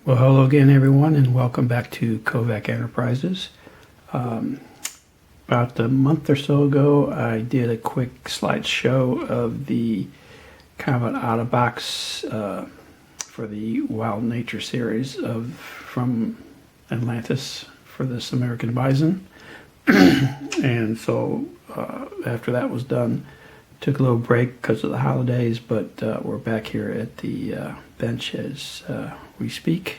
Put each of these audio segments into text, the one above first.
Well, hello again, everyone, and welcome back to Kovac Enterprises. About a month or so ago, I did a quick slideshow of the kind of an out-of-box for the Wild Nature series from Atlantis for this American Bison. And so after that was done, took a little break because of the holidays, but we're back here at the bench as we speak,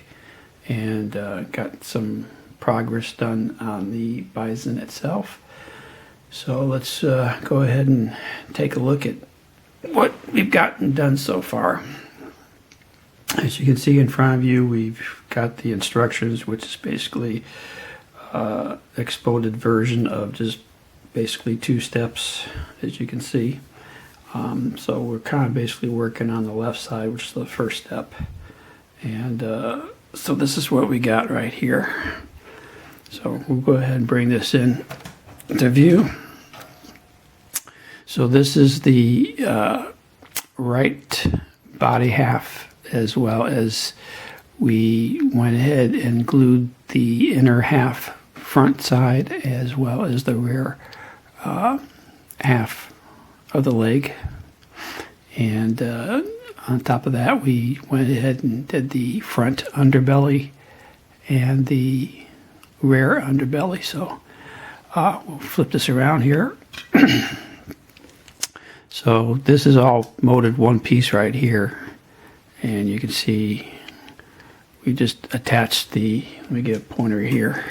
and got some progress done on the bison itself. So let's go ahead and take a look at what we've gotten done so far. As you can see in front of you, we've got the instructions, which is basically exploded version of just basically 2 steps, as you can see. So we're kind of basically working on the left side, which is the first step. And so this is what we got right here. So we'll go ahead and bring this in to view. So this is the right body half, as well as we went ahead and glued the inner half front side, as well as the rear half of the leg. And on top of that, we went ahead and did the front underbelly and the rear underbelly. So we'll flip this around here. So this is all molded one piece right here, and you can see we just attached let me get a pointer here.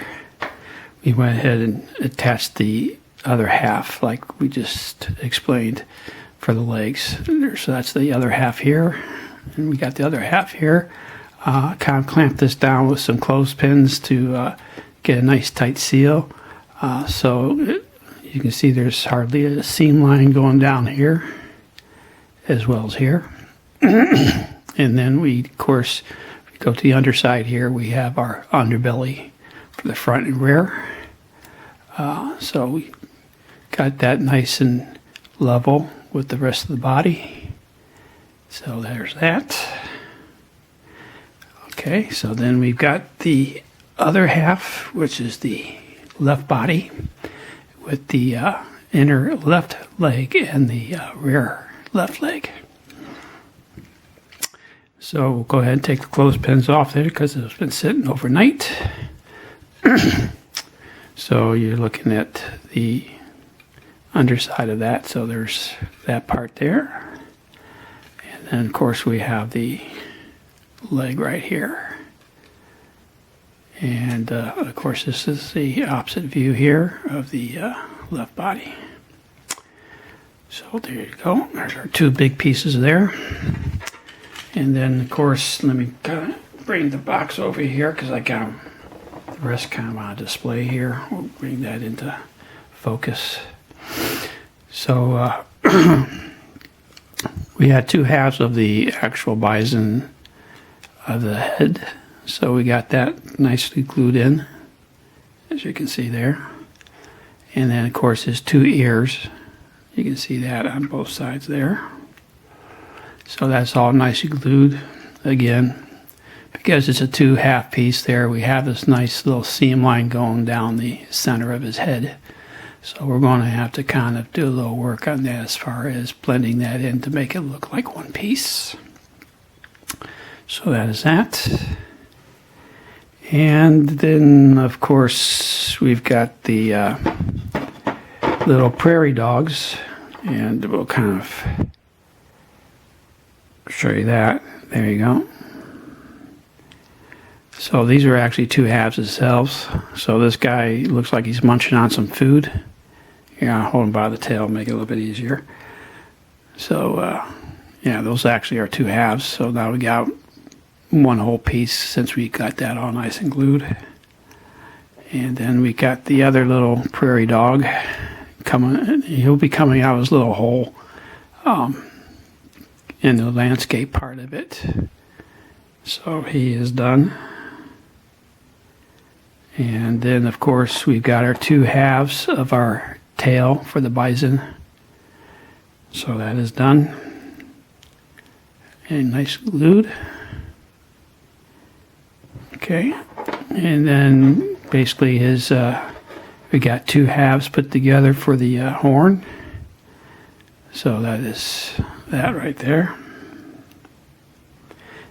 We went ahead and attached the other half like we just explained for the legs. So that's the other half here, and we got the other half here. Kind of clamped this down with some clothespins to get a nice tight seal. You can see there's hardly a seam line going down here as well as here. And then we, of course, go to the underside here, we have our underbelly for the front and rear. So we got that nice and level with the rest of the body. So there's that. Okay, so then we've got the other half, which is the left body with the inner left leg and the rear left leg. So we'll go ahead and take the clothespins off there because it's been sitting overnight. So you're looking at the underside of that, so there's that part there. And then of course we have the leg right here. And of course this is the opposite view here of the left body. So there you go, there's our 2 big pieces there. And then of course, let me kind of bring the box over here because I got the rest kind of on display here. We'll bring that into focus. So we had 2 halves of the actual bison of the head. So we got that nicely glued in, as you can see there. And then of course there's 2 ears. You can see that on both sides there. So that's all nicely glued. Again, because it's a 2 half piece there, we have this nice little seam line going down the center of his head. So we're going to have to kind of do a little work on that as far as blending that in to make it look like one piece. So that is that. And then, of course, we've got the little prairie dogs, and we'll kind of show you that. There you go. So these are actually 2 halves themselves. So this guy looks like he's munching on some food. Here, I'll hold him by the tail, make it a little bit easier. So, yeah, those actually are 2 halves. So now we got one whole piece since we got that all nice and glued. And then we got the other little prairie dog coming. He'll be coming out of his little hole in the landscape part of it. So he is done. And then of course we've got our 2 halves of our tail for the bison. So that is done. And nice glued. Okay, and then basically we got two halves put together for the horn. So that is that right there.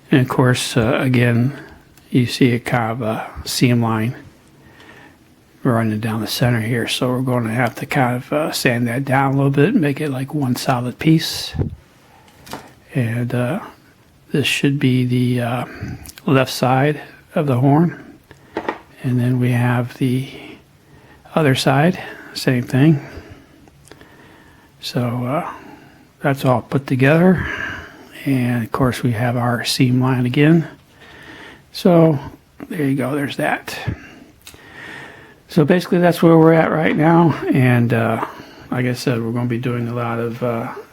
And of course, again, you see a kind of a seam line running down the center here. So we're going to have to kind of sand that down a little bit, make it like one solid piece. And this should be the left side of the horn. And then we have the other side, same thing. So that's all put together. And of course we have our seam line again. So there you go, there's that. So basically that's where we're at right now. And like I said, we're going to be doing a lot of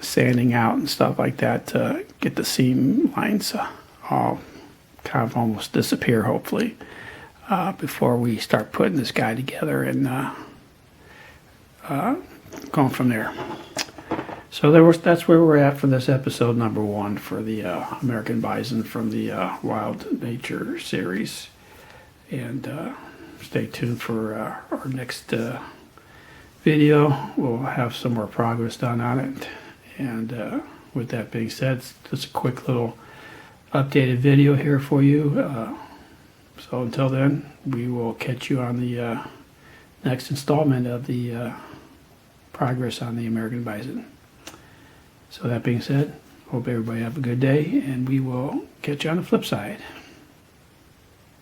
sanding out and stuff like that to get the seam lines all kind of almost disappear, hopefully, before we start putting this guy together and going from there. So that's where we're at for this episode number 1 for the American Bison from the Wild Nature series. And stay tuned for our next video. We'll have some more progress done on it. And with that being said, it's just a quick little updated video here for you. So until then, we will catch you on the next installment of the progress on the American Bison. So that being said, hope everybody have a good day, and we will catch you on the flip side.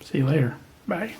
See you later. Bye.